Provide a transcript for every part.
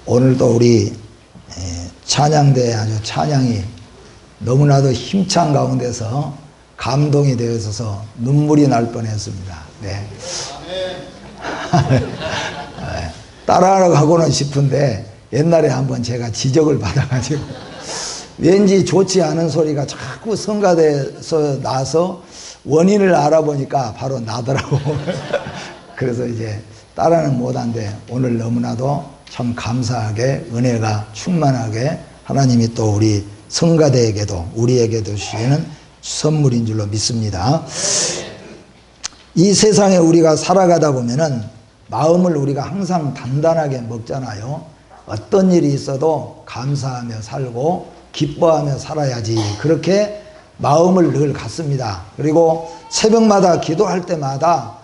오늘도 우리 찬양대 아주 찬양이 너무나도 힘찬 가운데서 감동이 되어 있어서 눈물이 날 뻔했습니다. 네. 따라하러 가고는 싶은데 옛날에 한번 제가 지적을 받아가지고 왠지 좋지 않은 소리가 자꾸 성가대에서 나서 원인을 알아보니까 바로 나더라고. 그래서 이제 따라는 못한데 오늘 너무나도 참 감사하게 은혜가 충만하게 하나님이 또 우리 성가대에게도 우리에게도 주시는 선물인 줄로 믿습니다. 이 세상에 우리가 살아가다 보면은 마음을 우리가 항상 단단하게 먹잖아요. 어떤 일이 있어도 감사하며 살고 기뻐하며 살아야지, 그렇게 마음을 늘 갖습니다. 그리고 새벽마다 기도할 때마다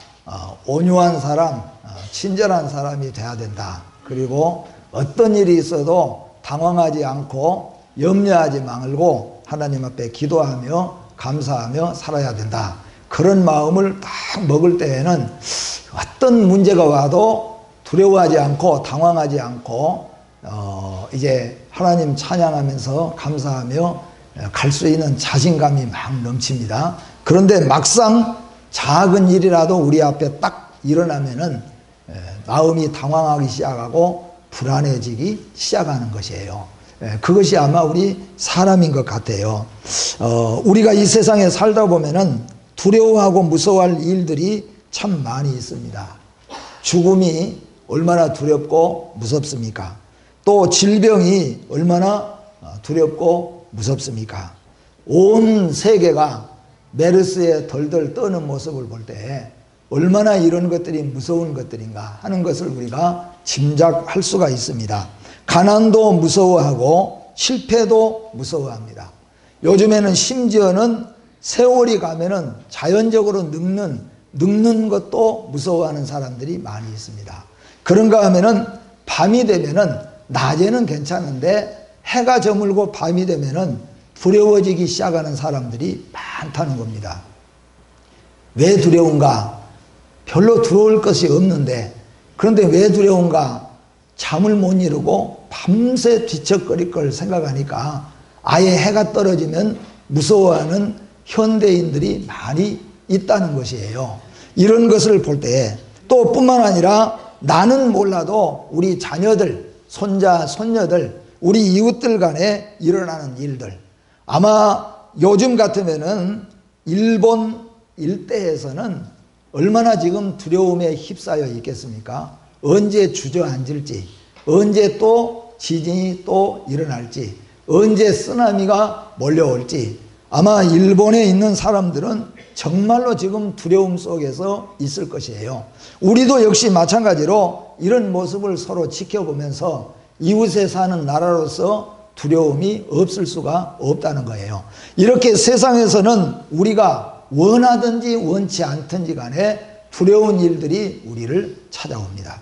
온유한 사람, 친절한 사람이 돼야 된다. 그리고 어떤 일이 있어도 당황하지 않고 염려하지 말고 하나님 앞에 기도하며 감사하며 살아야 된다. 그런 마음을 딱 먹을 때에는 어떤 문제가 와도 두려워하지 않고 당황하지 않고 이제 하나님 찬양하면서 감사하며 갈 수 있는 자신감이 막 넘칩니다. 그런데 막상 작은 일이라도 우리 앞에 딱 일어나면은 마음이 당황하기 시작하고 불안해지기 시작하는 것이에요. 그것이 아마 우리 사람인 것 같아요. 우리가 이 세상에 살다 보면은 두려워하고 무서워할 일들이 참 많이 있습니다. 죽음이 얼마나 두렵고 무섭습니까? 또 질병이 얼마나 두렵고 무섭습니까? 온 세계가 메르스에 덜덜 떠는 모습을 볼 때 얼마나 이런 것들이 무서운 것들인가 하는 것을 우리가 짐작할 수가 있습니다. 가난도 무서워하고 실패도 무서워합니다. 요즘에는 심지어는 세월이 가면은 자연적으로 늙는 것도 무서워하는 사람들이 많이 있습니다. 그런가 하면은 밤이 되면은 낮에는 괜찮은데 해가 저물고 밤이 되면은 두려워지기 시작하는 사람들이 많다는 겁니다. 왜 두려운가? 별로 두려울 것이 없는데, 그런데 왜 두려운가? 잠을 못 이루고 밤새 뒤척거릴 걸 생각하니까 아예 해가 떨어지면 무서워하는 현대인들이 많이 있다는 것이에요. 이런 것을 볼 때 또 뿐만 아니라 나는 몰라도 우리 자녀들, 손자, 손녀들, 우리 이웃들 간에 일어나는 일들, 아마 요즘 같으면은 일본 일대에서는 얼마나 지금 두려움에 휩싸여 있겠습니까? 언제 주저앉을지, 언제 또 지진이 또 일어날지, 언제 쓰나미가 몰려올지, 아마 일본에 있는 사람들은 정말로 지금 두려움 속에서 있을 것이에요. 우리도 역시 마찬가지로 이런 모습을 서로 지켜보면서 이웃에 사는 나라로서 두려움이 없을 수가 없다는 거예요. 이렇게 세상에서는 우리가 원하든지 원치 않든지 간에 두려운 일들이 우리를 찾아옵니다.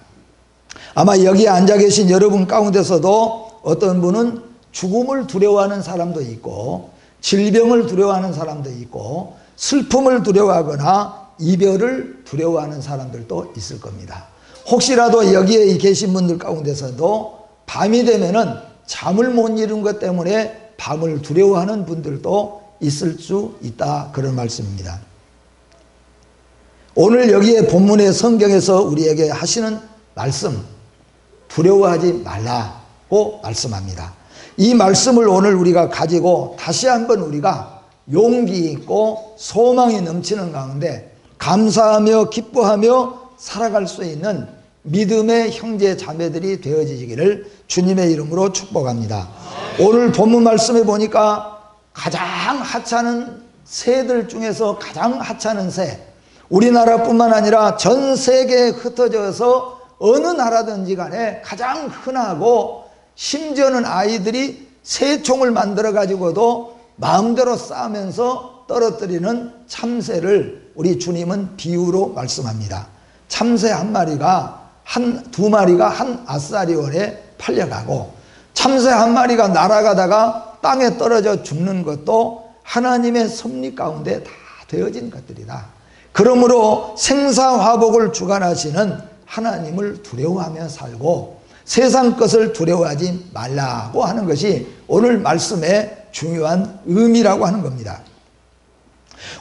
아마 여기 앉아 계신 여러분 가운데서도 어떤 분은 죽음을 두려워하는 사람도 있고 질병을 두려워하는 사람도 있고 슬픔을 두려워하거나 이별을 두려워하는 사람들도 있을 겁니다. 혹시라도 여기에 계신 분들 가운데서도 밤이 되면은 잠을 못 이룬 것 때문에 밤을 두려워하는 분들도 있을 수 있다, 그런 말씀입니다. 오늘 여기에 본문의 성경에서 우리에게 하시는 말씀, 두려워하지 말라고 말씀합니다. 이 말씀을 오늘 우리가 가지고 다시 한번 우리가 용기 있고 소망이 넘치는 가운데 감사하며 기뻐하며 살아갈 수 있는 믿음의 형제 자매들이 되어지기를 주님의 이름으로 축복합니다. 오늘 본문 말씀에 보니까 가장 하찮은 새들 중에서 가장 하찮은 새, 우리나라뿐만 아니라 전 세계에 흩어져서 어느 나라든지 간에 가장 흔하고 심지어는 아이들이 새총을 만들어 가지고도 마음대로 싸면서 떨어뜨리는 참새를 우리 주님은 비유로 말씀합니다. 참새 두 마리가 한 아싸리원에 팔려가고 참새 한 마리가 날아가다가 땅에 떨어져 죽는 것도 하나님의 섭리 가운데 다 되어진 것들이다. 그러므로 생사화복을 주관하시는 하나님을 두려워하며 살고 세상 것을 두려워하지 말라고 하는 것이 오늘 말씀의 중요한 의미라고 하는 겁니다.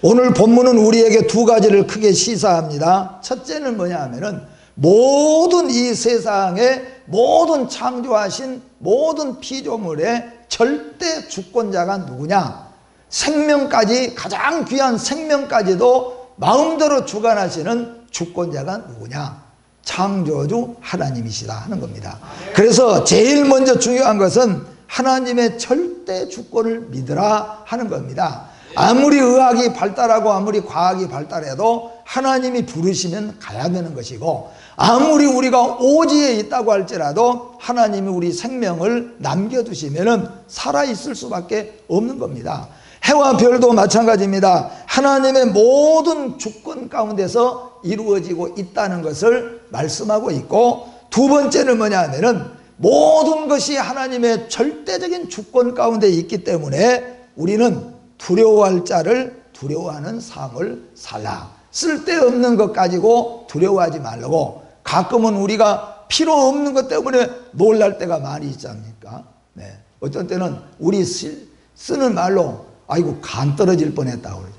오늘 본문은 우리에게 두 가지를 크게 시사합니다. 첫째는 뭐냐 하면은 모든 이 세상의 모든 창조하신 모든 피조물의 절대 주권자가 누구냐? 생명까지, 가장 귀한 생명까지도 마음대로 주관하시는 주권자가 누구냐? 창조주 하나님이시다 하는 겁니다. 그래서 제일 먼저 중요한 것은 하나님의 절대 주권을 믿으라 하는 겁니다. 아무리 의학이 발달하고 아무리 과학이 발달해도 하나님이 부르시면 가야 되는 것이고, 아무리 우리가 오지에 있다고 할지라도 하나님이 우리 생명을 남겨두시면 살아있을 수밖에 없는 겁니다. 해와 별도 마찬가지입니다. 하나님의 모든 주권 가운데서 이루어지고 있다는 것을 말씀하고 있고, 두 번째는 뭐냐 하면은 모든 것이 하나님의 절대적인 주권 가운데 있기 때문에 우리는 두려워할 자를 두려워하는 삶을 살라. 쓸데없는 것 가지고 두려워하지 말라고. 가끔은 우리가 필요 없는 것 때문에 놀랄 때가 많이 있지 않습니까? 네. 어떤 때는 우리 쓰는 말로 아이고 간 떨어질 뻔했다고 그러죠.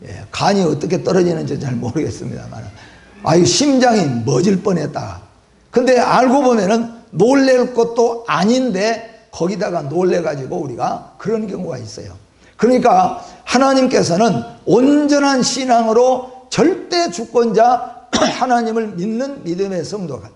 예, 간이 어떻게 떨어지는지 잘 모르겠습니다만 아이고 심장이 멎을 뻔했다. 근데 알고 보면은 놀랄 것도 아닌데 거기다가 놀래가지고 우리가 그런 경우가 있어요. 그러니까 하나님께서는 온전한 신앙으로 절대 주권자 하나님을 믿는 믿음의 성도가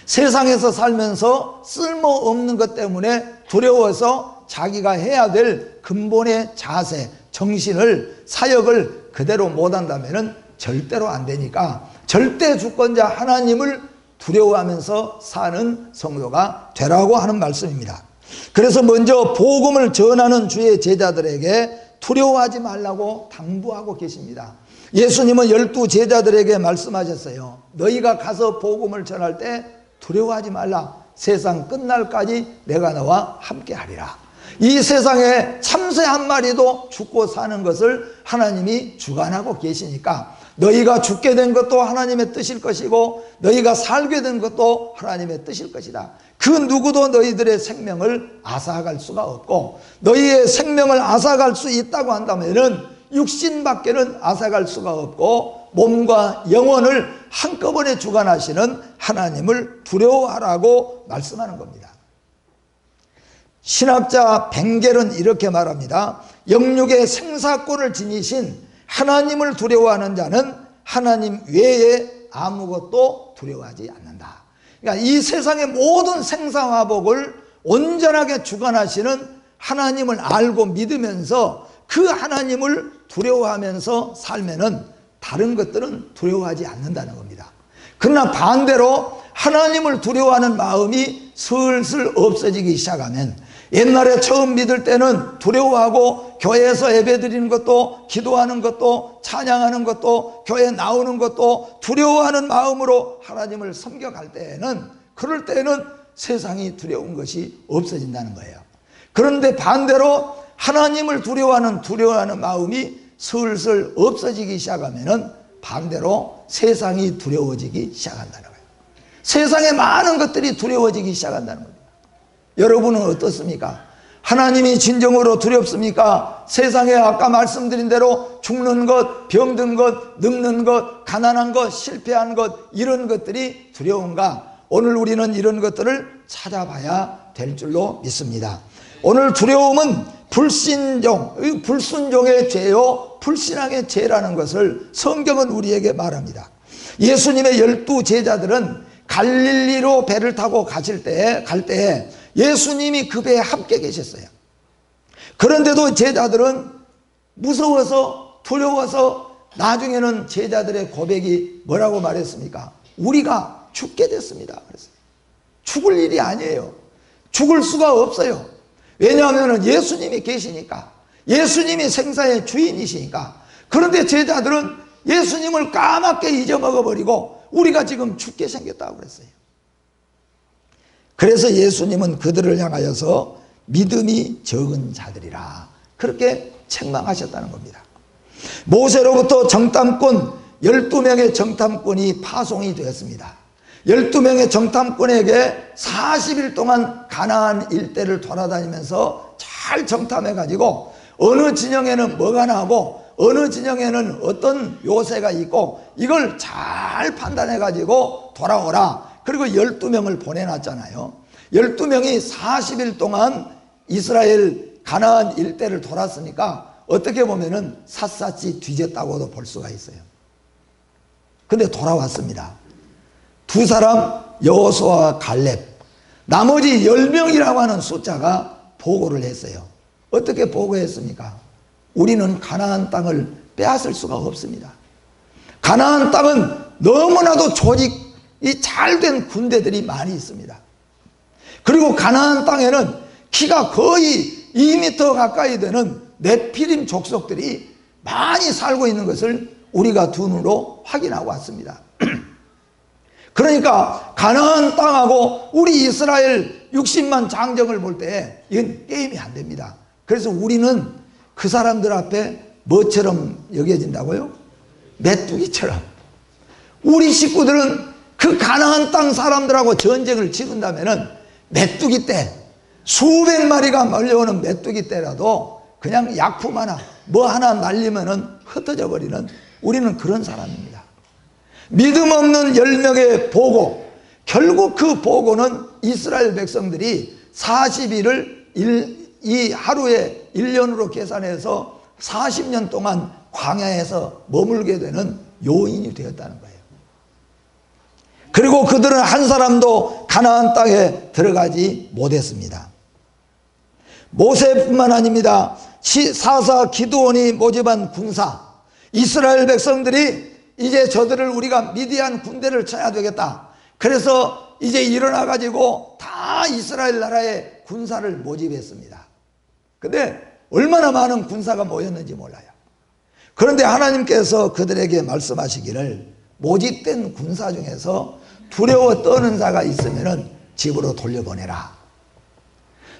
세상에서 살면서 쓸모없는 것 때문에 두려워서 자기가 해야 될 근본의 자세, 정신을, 사역을 그대로 못한다면 절대로 안 되니까 절대 주권자 하나님을 두려워하면서 사는 성도가 되라고 하는 말씀입니다. 그래서 먼저 복음을 전하는 주의 제자들에게 두려워하지 말라고 당부하고 계십니다. 예수님은 12 제자들에게 말씀하셨어요. 너희가 가서 복음을 전할 때 두려워하지 말라. 세상 끝날까지 내가 너와 함께 하리라. 이 세상에 참새 한 마리도 죽고 사는 것을 하나님이 주관하고 계시니까 너희가 죽게 된 것도 하나님의 뜻일 것이고 너희가 살게 된 것도 하나님의 뜻일 것이다. 그 누구도 너희들의 생명을 앗아갈 수가 없고, 너희의 생명을 앗아갈 수 있다고 한다면은 육신밖에는 앗아갈 수가 없고 몸과 영혼을 한꺼번에 주관하시는 하나님을 두려워하라고 말씀하는 겁니다. 신학자 벵겔은 이렇게 말합니다. 영육의 생사권을 지니신 하나님을 두려워하는 자는 하나님 외에 아무것도 두려워하지 않는다. 그러니까 이 세상의 모든 생사화복을 온전하게 주관하시는 하나님을 알고 믿으면서 그 하나님을 두려워하면서 살면은 다른 것들은 두려워하지 않는다는 겁니다. 그러나 반대로 하나님을 두려워하는 마음이 슬슬 없어지기 시작하면, 옛날에 처음 믿을 때는 두려워하고 교회에서 예배드리는 것도, 기도하는 것도, 찬양하는 것도, 교회 나오는 것도 두려워하는 마음으로 하나님을 섬겨갈 때에는, 그럴 때는 세상이 두려운 것이 없어진다는 거예요. 그런데 반대로 하나님을 두려워하는 마음이 슬슬 없어지기 시작하면은 반대로 세상이 두려워지기 시작한다는 거예요. 세상의 많은 것들이 두려워지기 시작한다는 겁니다. 여러분은 어떻습니까? 하나님이 진정으로 두렵습니까? 세상에 아까 말씀드린 대로 죽는 것, 병든 것, 늙는 것, 가난한 것, 실패한 것, 이런 것들이 두려운가? 오늘 우리는 이런 것들을 찾아봐야 될 줄로 믿습니다. 오늘 두려움은 불순종의 죄요 불신앙의 죄라는 것을 성경은 우리에게 말합니다. 예수님의 12 제자들은 갈릴리로 배를 타고 갈 때에 예수님이 그 배에 함께 계셨어요. 그런데도 제자들은 무서워서 두려워서 나중에는 제자들의 고백이 뭐라고 말했습니까? 우리가 죽게 됐습니다. 그랬어요. 죽을 일이 아니에요. 죽을 수가 없어요. 왜냐하면 예수님이 계시니까, 예수님이 생사의 주인이시니까. 그런데 제자들은 예수님을 까맣게 잊어먹어버리고 우리가 지금 죽게 생겼다고 그랬어요. 그래서 예수님은 그들을 향하여서 믿음이 적은 자들이라 그렇게 책망하셨다는 겁니다. 모세로부터 정탐꾼 12명의 정탐꾼이 파송이 되었습니다. 12명의 정탐꾼에게 40일 동안 가나안 일대를 돌아다니면서 잘 정탐해가지고 어느 진영에는 뭐가 나고 어느 진영에는 어떤 요새가 있고 이걸 잘 판단해가지고 돌아오라. 그리고 12명을 보내놨잖아요. 12명이 40일 동안 이스라엘 가나안 일대를 돌았으니까 어떻게 보면은 샅샅이 뒤졌다고도 볼 수가 있어요. 근데 돌아왔습니다. 두 사람, 여호수아와 갈렙, 나머지 10명이라고 하는 숫자가 보고를 했어요. 어떻게 보고했습니까? 우리는 가나안 땅을 빼앗을 수가 없습니다. 가나안 땅은 너무나도 조직이 잘된 군대들이 많이 있습니다. 그리고 가나안 땅에는 키가 거의 2m 가까이 되는 네피림 족속들이 많이 살고 있는 것을 우리가 두 눈으로 확인하고 왔습니다. 그러니까 가나안 땅하고 우리 이스라엘 60만 장정을 볼 때 이건 게임이 안 됩니다. 그래서 우리는 그 사람들 앞에 뭐처럼 여겨진다고요? 메뚜기처럼. 우리 식구들은 그 가나안 땅 사람들하고 전쟁을 치른다면은 메뚜기 떼, 수백 마리가 몰려오는 메뚜기 떼라도 그냥 약품 하나, 뭐 하나 날리면은 흩어져 버리는, 우리는 그런 사람입니다. 믿음 없는 10명의 보고, 결국 그 보고는 이스라엘 백성들이 40일을 이 하루에 1년으로 계산해서 40년 동안 광야에서 머물게 되는 요인이 되었다는 거예요. 그리고 그들은 한 사람도 가나안 땅에 들어가지 못했습니다. 모세뿐만 아닙니다. 사사 기드온이 모집한 군사, 이스라엘 백성들이 이제 저들을 우리가 미디안 군대를 쳐야 되겠다. 그래서 이제 일어나 가지고 다 이스라엘 나라의 군사를 모집했습니다. 근데 얼마나 많은 군사가 모였는지 몰라요. 그런데 하나님께서 그들에게 말씀하시기를 모집된 군사 중에서 두려워 떠는 자가 있으면 집으로 돌려보내라.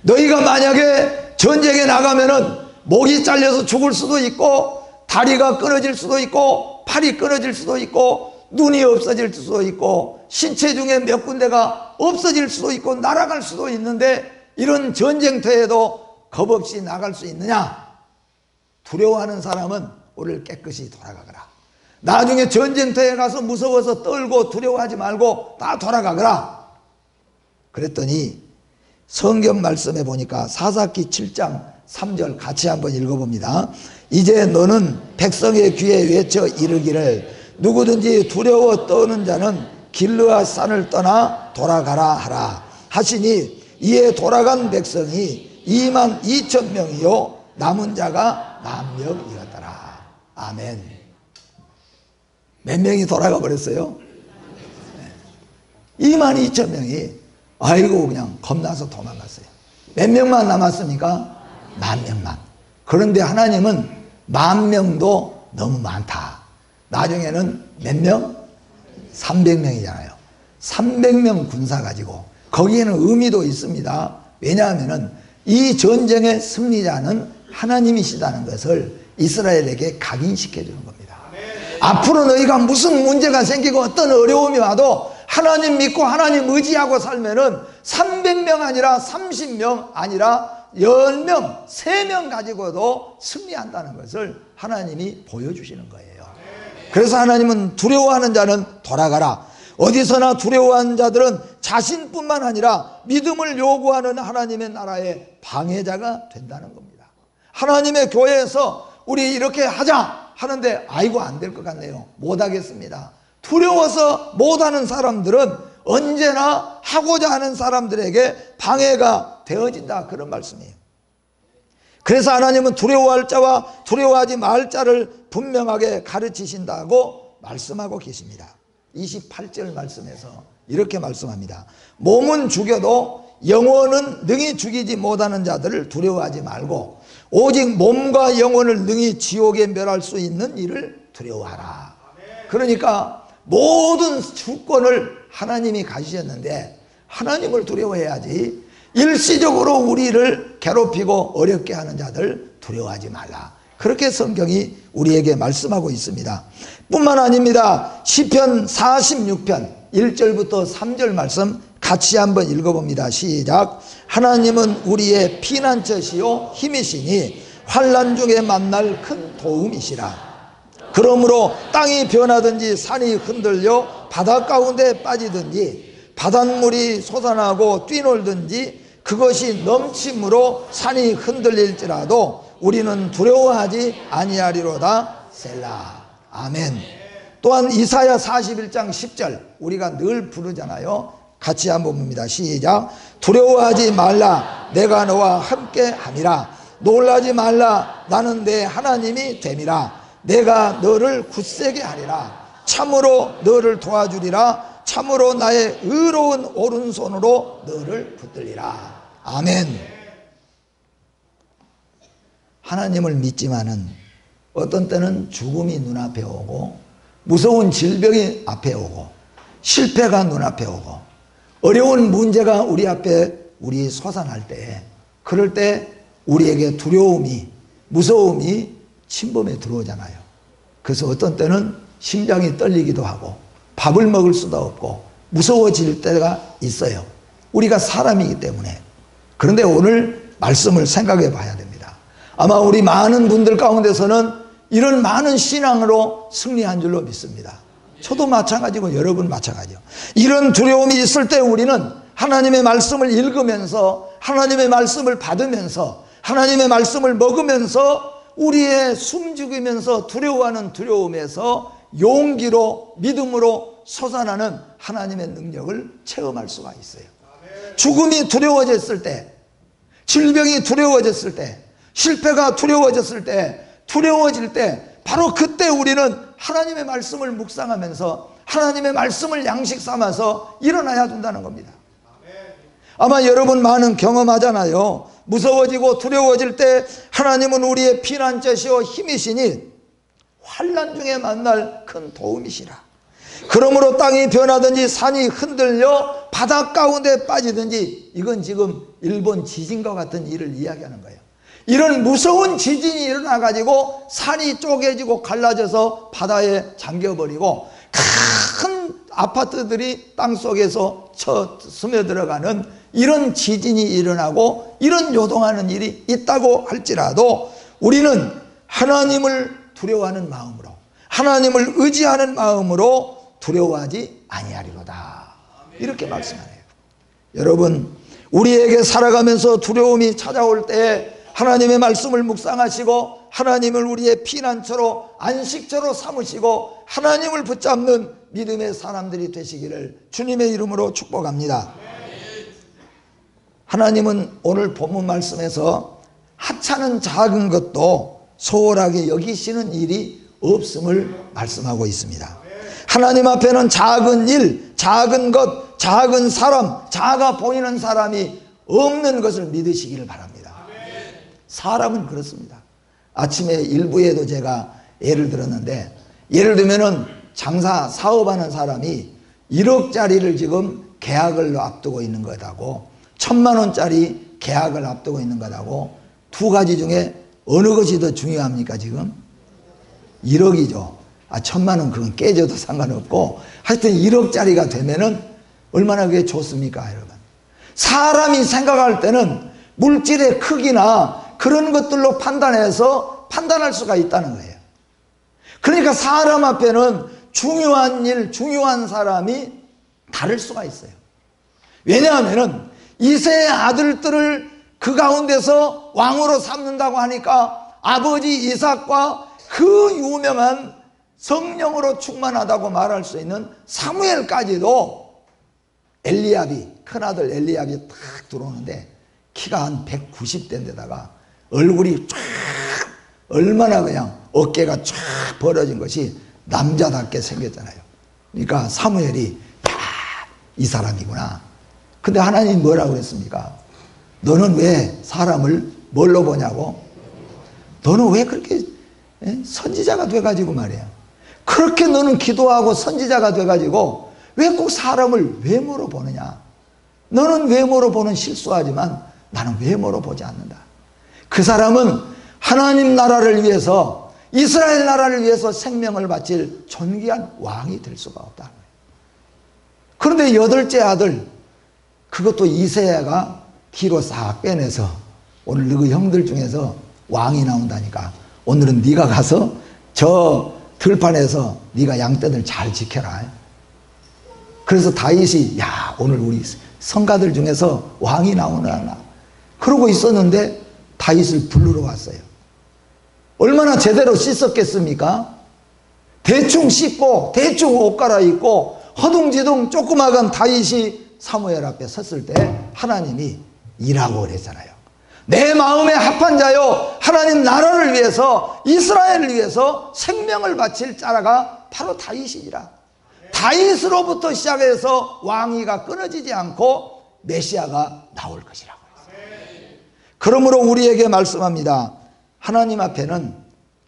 너희가 만약에 전쟁에 나가면은 목이 잘려서 죽을 수도 있고, 다리가 끊어질 수도 있고, 팔이 끊어질 수도 있고, 눈이 없어질 수도 있고, 신체 중에 몇 군데가 없어질 수도 있고 날아갈 수도 있는데 이런 전쟁터에도 겁없이 나갈 수 있느냐? 두려워하는 사람은 오늘 깨끗이 돌아가거라. 나중에 전쟁터에 가서 무서워서 떨고 두려워하지 말고 다 돌아가거라. 그랬더니 성경 말씀에 보니까 사사기 7장 3절 같이 한번 읽어봅니다. 이제 너는 백성의 귀에 외쳐 이르기를 누구든지 두려워 떠는 자는 길르앗 산을 떠나 돌아가라 하라 하시니 이에 돌아간 백성이 22,000명이요 남은 자가 10,000명이었더라. 아멘. 몇 명이 돌아가 버렸어요? 22,000명이 아이고 그냥 겁나서 도망갔어요. 몇 명만 남았습니까? 10,000명만. 그런데 하나님은 10,000명도 너무 많다. 나중에는 몇 명? 300명이잖아요. 300명 군사 가지고, 거기에는 의미도 있습니다. 왜냐하면 이 전쟁의 승리자는 하나님이시다는 것을 이스라엘에게 각인시켜 주는 겁니다. 앞으로 너희가 무슨 문제가 생기고 어떤 어려움이 와도 하나님 믿고 하나님 의지하고 살면은 300명 아니라 30명 아니라 10명, 3명 가지고도 승리한다는 것을 하나님이 보여주시는 거예요. 그래서 하나님은 두려워하는 자는 돌아가라. 어디서나 두려워하는 자들은 자신뿐만 아니라 믿음을 요구하는 하나님의 나라의 방해자가 된다는 겁니다. 하나님의 교회에서 우리 이렇게 하자 하는데 아이고 안 될 것 같네요. 못하겠습니다. 두려워서 못하는 사람들은 언제나 하고자 하는 사람들에게 방해가 되어진다, 그런 말씀이에요. 그래서 하나님은 두려워할 자와 두려워하지 말 자를 분명하게 가르치신다고 말씀하고 계십니다. 28절 말씀에서 이렇게 말씀합니다. 몸은 죽여도 영혼은 능히 죽이지 못하는 자들을 두려워하지 말고 오직 몸과 영혼을 능히 지옥에 멸할 수 있는 일을 두려워하라. 그러니까 모든 주권을 하나님이 가지셨는데 하나님을 두려워해야지, 일시적으로 우리를 괴롭히고 어렵게 하는 자들 두려워하지 말라. 그렇게 성경이 우리에게 말씀하고 있습니다. 뿐만 아닙니다. 시편 46편 1절부터 3절 말씀 같이 한번 읽어봅니다. 시작. 하나님은 우리의 피난처시요 힘이시니 환난 중에 만날 큰 도움이시라. 그러므로 땅이 변하든지 산이 흔들려 바다 가운데 빠지든지 바닷물이 솟아나고 뛰놀든지 그것이 넘침으로 산이 흔들릴지라도 우리는 두려워하지 아니하리로다. 셀라. 아멘. 또한 이사야 41장 10절 우리가 늘 부르잖아요. 같이 한번 봅니다. 시작. 두려워하지 말라. 내가 너와 함께 함이라. 놀라지 말라. 나는 내 하나님이 됨이라. 내가 너를 굳세게 하리라. 참으로 너를 도와주리라. 참으로 나의 의로운 오른손으로 너를 붙들리라. 아멘. 하나님을 믿지만은 어떤 때는 죽음이 눈앞에 오고 무서운 질병이 앞에 오고 실패가 눈앞에 오고 어려운 문제가 우리 솟아날 때, 그럴 때 우리에게 두려움이, 무서움이 침범에 들어오잖아요. 그래서 어떤 때는 심장이 떨리기도 하고 밥을 먹을 수도 없고 무서워질 때가 있어요. 우리가 사람이기 때문에. 그런데 오늘 말씀을 생각해 봐야 됩니다. 아마 우리 많은 분들 가운데서는 이런 많은 신앙으로 승리한 줄로 믿습니다. 저도 마찬가지고 여러분 마찬가지요. 이런 두려움이 있을 때 우리는 하나님의 말씀을 읽으면서 하나님의 말씀을 받으면서 하나님의 말씀을 먹으면서 우리의 숨죽이면서 두려워하는 두려움에서 용기로 믿음으로 솟아나는 하나님의 능력을 체험할 수가 있어요. 죽음이 두려워졌을 때, 질병이 두려워졌을 때, 실패가 두려워졌을 때, 두려워질 때 바로 그때 우리는 하나님의 말씀을 묵상하면서 하나님의 말씀을 양식 삼아서 일어나야 된다는 겁니다. 아마 여러분 많은 경험하잖아요. 무서워지고 두려워질 때 하나님은 우리의 피난처시오 힘이시니 환난 중에 만날 큰 도움이시라. 그러므로 땅이 변하든지 산이 흔들려 바다 가운데 빠지든지, 이건 지금 일본 지진과 같은 일을 이야기하는 거예요. 이런 무서운 지진이 일어나가지고 산이 쪼개지고 갈라져서 바다에 잠겨버리고 큰 아파트들이 땅속에서 스며들어가는 이런 지진이 일어나고 이런 요동하는 일이 있다고 할지라도 우리는 하나님을 두려워하는 마음으로, 하나님을 의지하는 마음으로 두려워하지 아니하리로다. 이렇게 말씀하네요. 여러분, 우리에게 살아가면서 두려움이 찾아올 때 하나님의 말씀을 묵상하시고 하나님을 우리의 피난처로 안식처로 삼으시고 하나님을 붙잡는 믿음의 사람들이 되시기를 주님의 이름으로 축복합니다. 하나님은 오늘 본문 말씀에서 하찮은 작은 것도 소홀하게 여기시는 일이 없음을 말씀하고 있습니다. 하나님 앞에는 작은 일, 작은 것, 작은 사람, 작아 보이는 사람이 없는 것을 믿으시기를 바랍니다. 사람은 그렇습니다. 아침에 일부에도 제가 예를 들었는데, 예를 들면은 장사 사업하는 사람이 1억짜리를 지금 계약을 앞두고 있는 거다고, 1,000만 원짜리 계약을 앞두고 있는 거다고, 두 가지 중에 어느 것이 더 중요합니까? 지금 1억이죠. 1,000만 원 그건 깨져도 상관없고, 하여튼 1억짜리가 되면은 얼마나 그게 좋습니까, 여러분? 사람이 생각할 때는 물질의 크기나 그런 것들로 판단할 수가 있다는 거예요. 그러니까 사람 앞에는 중요한 일, 중요한 사람이 다를 수가 있어요. 왜냐하면은 이새의 아들들을 그 가운데서 왕으로 삼는다고 하니까 아버지 이삭과 그 유명한 성령으로 충만하다고 말할 수 있는 사무엘까지도 엘리압이, 큰아들 엘리압이 탁 들어오는데 키가 한 190대인데다가 얼굴이 쫙, 얼마나 그냥 어깨가 쫙 벌어진 것이 남자답게 생겼잖아요. 그러니까 사무엘이 야, 이 사람이구나. 근데 하나님이 뭐라고 그랬습니까? 너는 왜 사람을 뭘로 보냐고? 너는 왜 그렇게 선지자가 돼가지고 말이야. 그렇게 너는 기도하고 선지자가 돼가지고 왜 꼭 사람을 외모로 보느냐? 너는 외모로 보는 실수하지만 나는 외모로 보지 않는다. 그 사람은 하나님 나라를 위해서, 이스라엘 나라를 위해서 생명을 바칠 존귀한 왕이 될 수가 없다. 그런데 여덟째 아들, 그것도 이세야가 뒤로 싹 빼내서 오늘 너희 형들 중에서 왕이 나온다니까 오늘은 네가 가서 저 들판에서 네가 양떼들 잘 지켜라. 그래서 다윗이 야 오늘 우리 성가들 중에서 왕이 나오나 그러고 있었는데 다윗을 부르러 왔어요. 얼마나 제대로 씻었겠습니까? 대충 씻고 대충 옷 갈아입고 허둥지둥 조그마한 다윗이 사무엘 앞에 섰을 때 하나님이 이라고 그랬잖아요. 내 마음에 합한 자요, 하나님 나라를 위해서 이스라엘을 위해서 생명을 바칠 자가 바로 다윗이니라. 다윗으로부터 시작해서 왕위가 끊어지지 않고 메시아가 나올 것이라고 했어요. 그러므로 우리에게 말씀합니다. 하나님 앞에는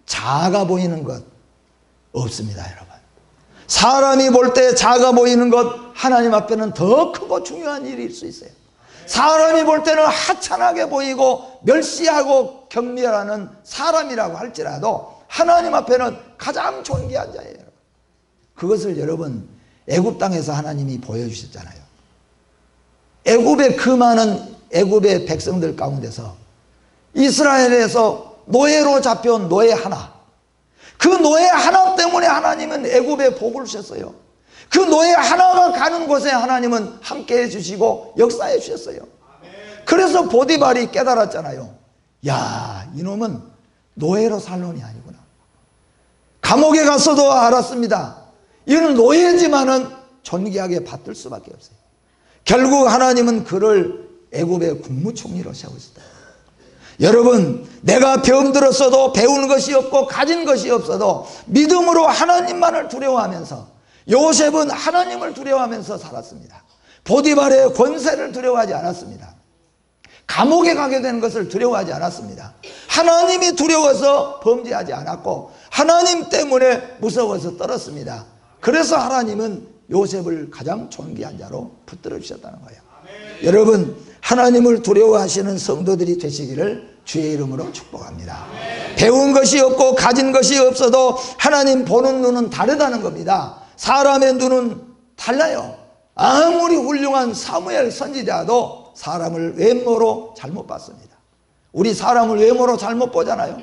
작아 보이는 것 없습니다, 여러분. 사람이 볼 때 작아 보이는 것 하나님 앞에는 더 크고 중요한 일일 수 있어요. 사람이 볼 때는 하찮하게 보이고 멸시하고 경멸하는 사람이라고 할지라도 하나님 앞에는 가장 존귀한 자예요. 그것을 여러분 애굽 땅에서 하나님이 보여주셨잖아요. 애굽의 그 많은 애굽의 백성들 가운데서 이스라엘에서 노예로 잡혀온 노예 하나, 그 노예 하나 때문에 하나님은 애굽에 복을 주셨어요. 그 노예 하나가 가는 곳에 하나님은 함께 해주시고 역사해 주셨어요. 그래서 보디발이 깨달았잖아요. 야, 이놈은 노예로 살 놈이 아니구나. 감옥에 갔어도 알았습니다. 이는 노예지만은 존귀하게 받들 수밖에 없어요. 결국 하나님은 그를 애굽의 국무총리로 세우셨다. 여러분, 내가 병들었어도 배운 것이 없고 가진 것이 없어도 믿음으로 하나님만을 두려워하면서 요셉은 하나님을 두려워하면서 살았습니다. 보디발의 권세를 두려워하지 않았습니다. 감옥에 가게 되는 것을 두려워하지 않았습니다. 하나님이 두려워서 범죄하지 않았고 하나님 때문에 무서워서 떨었습니다. 그래서 하나님은 요셉을 가장 존귀한 자로 붙들어 주셨다는 거예요. 여러분, 하나님을 두려워하시는 성도들이 되시기를 주의 이름으로 축복합니다. 배운 것이 없고 가진 것이 없어도 하나님 보는 눈은 다르다는 겁니다. 사람의 눈은 달라요. 아무리 훌륭한 사무엘 선지자도 사람을 외모로 잘못 봤습니다. 우리 사람을 외모로 잘못 보잖아요.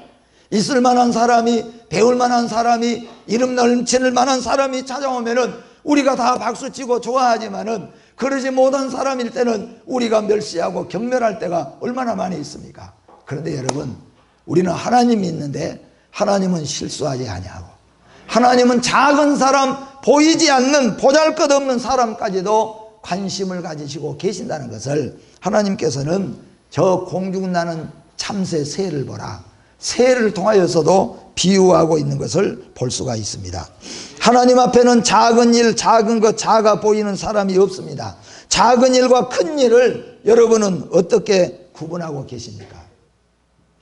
있을 만한 사람이, 배울 만한 사람이, 이름 넘칠 만한 사람이 찾아오면은 우리가 다 박수치고 좋아하지만은 그러지 못한 사람일 때는 우리가 멸시하고 경멸할 때가 얼마나 많이 있습니까? 그런데 여러분, 우리는 하나님이 있는데 하나님은 실수하지 아니하고 하나님은 작은 사람, 보이지 않는 보잘것없는 사람까지도 관심을 가지시고 계신다는 것을 하나님께서는 저 공중 나는 참새 새를 보라, 새를 통하여서도 비유하고 있는 것을 볼 수가 있습니다. 하나님 앞에는 작은 일, 작은 것, 작아 보이는 사람이 없습니다. 작은 일과 큰 일을 여러분은 어떻게 구분하고 계십니까?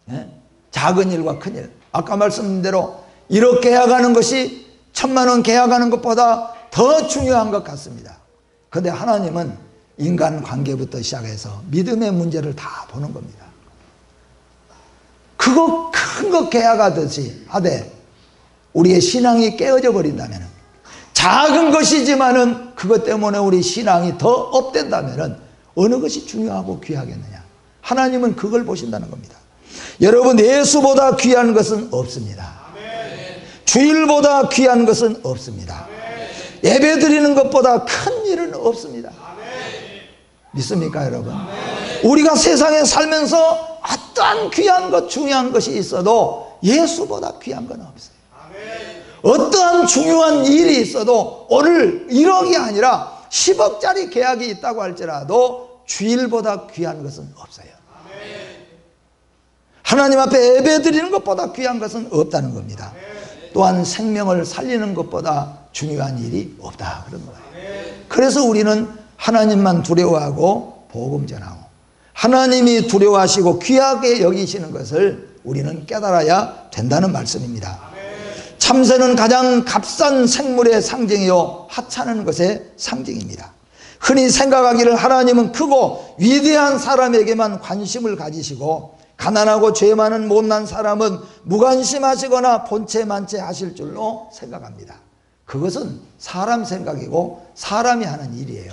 네? 작은 일과 큰 일, 아까 말씀드린 대로 1억 계약하는 것이 1,000만 원 계약하는 것보다 더 중요한 것 같습니다. 그런데 하나님은 인간관계부터 시작해서 믿음의 문제를 다 보는 겁니다. 그거 큰 거 계약하듯이 하되 우리의 신앙이 깨어져 버린다면, 작은 것이지만은 그것 때문에 우리 신앙이 더 업된다면 어느 것이 중요하고 귀하겠느냐? 하나님은 그걸 보신다는 겁니다. 여러분, 예수보다 귀한 것은 없습니다. 주일보다 귀한 것은 없습니다. 예배 드리는 것보다 큰 일은 없습니다. 믿습니까, 여러분? 우리가 세상에 살면서 어떠한 귀한 것, 중요한 것이 있어도 예수보다 귀한 건 없어요. 어떠한 중요한 일이 있어도 오늘 1억이 아니라 10억짜리 계약이 있다고 할지라도 주일보다 귀한 것은 없어요. 하나님 앞에 예배 드리는 것보다 귀한 것은 없다는 겁니다. 또한 생명을 살리는 것보다 중요한 일이 없다, 그런 거예요. 그래서 우리는 하나님만 두려워하고 복음 전하고 하나님이 두려워하시고 귀하게 여기시는 것을 우리는 깨달아야 된다는 말씀입니다. 참새는 가장 값싼 생물의 상징이요 하찮은 것의 상징입니다. 흔히 생각하기를 하나님은 크고 위대한 사람에게만 관심을 가지시고 가난하고 죄 많은 못난 사람은 무관심하시거나 본체만체 하실 줄로 생각합니다. 그것은 사람 생각이고 사람이 하는 일이에요.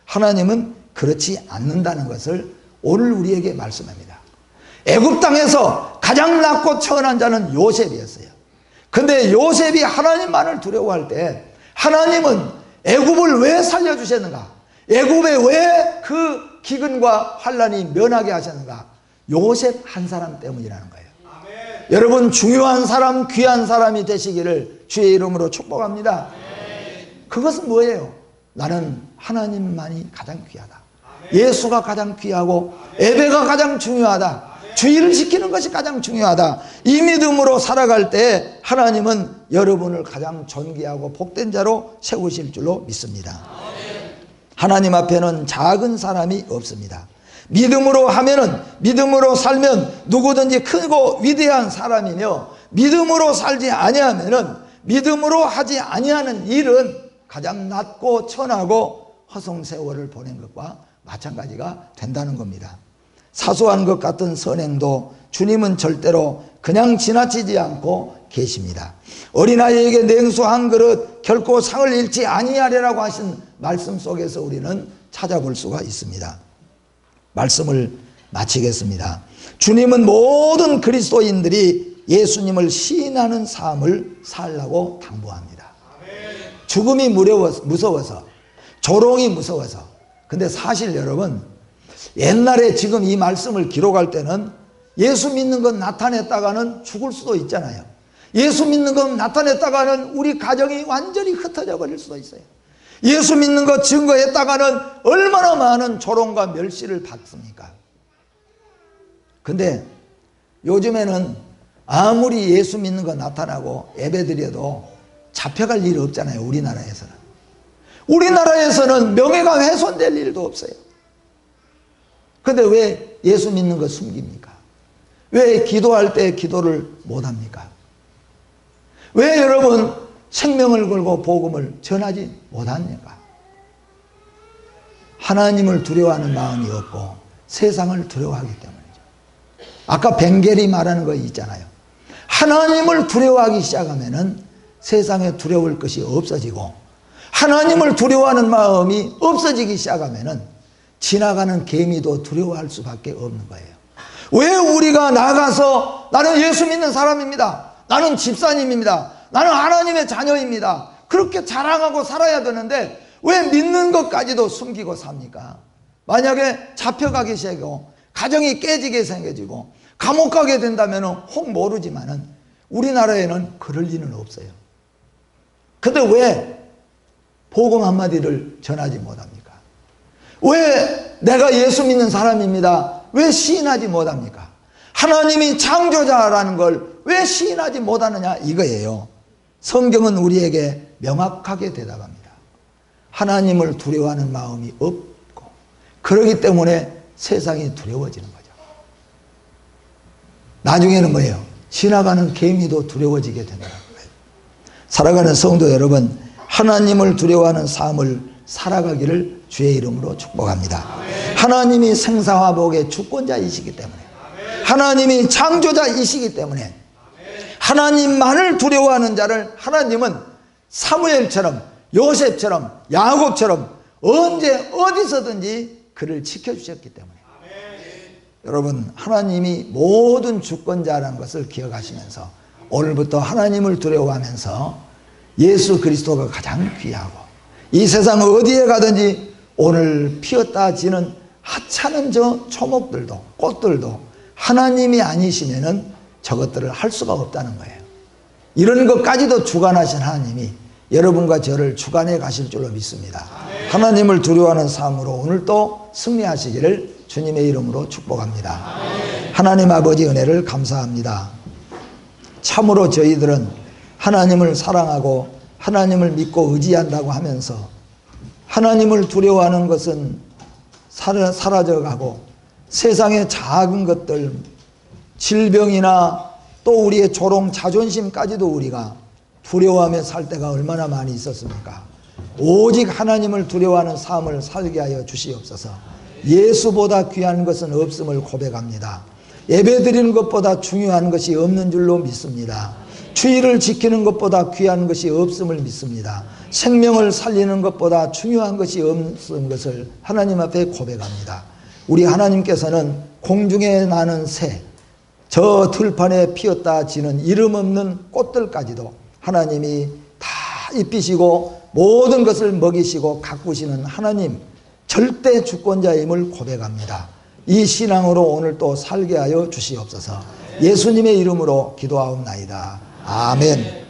하나님은 그렇지 않는다는 것을 오늘 우리에게 말씀합니다. 애굽 땅에서 가장 낮고 천한 자는 요셉이었어요. 근데 요셉이 하나님만을 두려워할 때 하나님은 애굽을 왜 살려주셨는가? 애굽에 왜 그 기근과 환란이 면하게 하셨는가? 요셉 한 사람 때문이라는 거예요. 아멘. 여러분 중요한 사람, 귀한 사람이 되시기를 주의 이름으로 축복합니다. 아멘. 그것은 뭐예요? 나는 하나님만이 가장 귀하다. 아멘. 예수가 가장 귀하고 예배가 가장 중요하다. 주의를 지키는 것이 가장 중요하다. 이 믿음으로 살아갈 때 하나님은 여러분을 가장 존귀하고 복된 자로 세우실 줄로 믿습니다. 하나님 앞에는 작은 사람이 없습니다. 믿음으로 하면은, 믿음으로 살면 누구든지 크고 위대한 사람이며, 믿음으로 살지 아니하면은, 믿음으로 하지 아니하는 일은 가장 낮고 천하고 허송세월을 보낸 것과 마찬가지가 된다는 겁니다. 사소한 것 같은 선행도 주님은 절대로 그냥 지나치지 않고 계십니다. 어린아이에게 냉수 한 그릇 결코 상을 잃지 아니하리라고 하신 말씀 속에서 우리는 찾아볼 수가 있습니다. 말씀을 마치겠습니다. 주님은 모든 그리스도인들이 예수님을 시인하는 삶을 살라고 당부합니다. 죽음이 무서워서, 조롱이 무서워서. 근데 사실 여러분, 옛날에 지금 이 말씀을 기록할 때는 예수 믿는 것 나타냈다가는 죽을 수도 있잖아요. 예수 믿는 것 나타냈다가는 우리 가정이 완전히 흩어져 버릴 수도 있어요. 예수 믿는 것 증거했다가는 얼마나 많은 조롱과 멸시를 받습니까? 근데 요즘에는 아무리 예수 믿는 것 나타나고 예배드려도 잡혀갈 일이 없잖아요. 우리나라에서는. 우리나라에서는 명예가 훼손될 일도 없어요. 근데 왜 예수 믿는 거 숨깁니까? 왜 기도할 때 기도를 못합니까? 왜 여러분 생명을 걸고 복음을 전하지 못합니까? 하나님을 두려워하는 마음이 없고 세상을 두려워하기 때문이죠. 아까 벵겔이 말하는 거 있잖아요. 하나님을 두려워하기 시작하면은 세상에 두려울 것이 없어지고, 하나님을 두려워하는 마음이 없어지기 시작하면은 지나가는 개미도 두려워할 수밖에 없는 거예요. 왜 우리가 나가서 나는 예수 믿는 사람입니다, 나는 집사님입니다, 나는 하나님의 자녀입니다, 그렇게 자랑하고 살아야 되는데 왜 믿는 것까지도 숨기고 삽니까? 만약에 잡혀가기 시작하고 가정이 깨지게 생겨지고 감옥 가게 된다면 혹 모르지만은 우리나라에는 그럴 리는 없어요. 근데 왜 복음 한마디를 전하지 못합니까? 왜 내가 예수 믿는 사람입니다, 왜 시인하지 못합니까? 하나님이 창조자라는 걸 왜 시인하지 못하느냐, 이거예요. 성경은 우리에게 명확하게 대답합니다. 하나님을 두려워하는 마음이 없고, 그러기 때문에 세상이 두려워지는 거죠. 나중에는 뭐예요? 지나가는 개미도 두려워지게 된다는 거예요. 살아가는 성도 여러분, 하나님을 두려워하는 삶을 살아가기를 주의 이름으로 축복합니다. 하나님이 생사화복의 주권자이시기 때문에, 하나님이 창조자이시기 때문에, 하나님만을 두려워하는 자를 하나님은 사무엘처럼, 요셉처럼, 야곱처럼 언제 어디서든지 그를 지켜주셨기 때문에, 여러분 하나님이 모든 주권자라는 것을 기억하시면서 오늘부터 하나님을 두려워하면서 예수 그리스도가 가장 귀하고, 이 세상 어디에 가든지 오늘 피었다 지는 하찮은 저 초목들도 꽃들도 하나님이 아니시면은 저것들을 할 수가 없다는 거예요. 이런 것까지도 주관하신 하나님이 여러분과 저를 주관해 가실 줄로 믿습니다. 하나님을 두려워하는 삶으로 오늘도 승리하시기를 주님의 이름으로 축복합니다. 하나님 아버지 은혜를 감사합니다. 참으로 저희들은 하나님을 사랑하고 하나님을 믿고 의지한다고 하면서 하나님을 두려워하는 것은 사라져가고, 세상의 작은 것들, 질병이나 또 우리의 조롱, 자존심까지도 우리가 두려워하며 살 때가 얼마나 많이 있었습니까? 오직 하나님을 두려워하는 삶을 살게 하여 주시옵소서. 예수보다 귀한 것은 없음을 고백합니다. 예배드리는 것보다 중요한 것이 없는 줄로 믿습니다. 주의를 지키는 것보다 귀한 것이 없음을 믿습니다. 생명을 살리는 것보다 중요한 것이 없는 것을 하나님 앞에 고백합니다. 우리 하나님께서는 공중에 나는 새, 저 들판에 피었다 지는 이름 없는 꽃들까지도 하나님이 다 입히시고 모든 것을 먹이시고 가꾸시는 하나님, 절대 주권자임을 고백합니다. 이 신앙으로 오늘 또 살게 하여 주시옵소서. 예수님의 이름으로 기도하옵나이다. 아멘.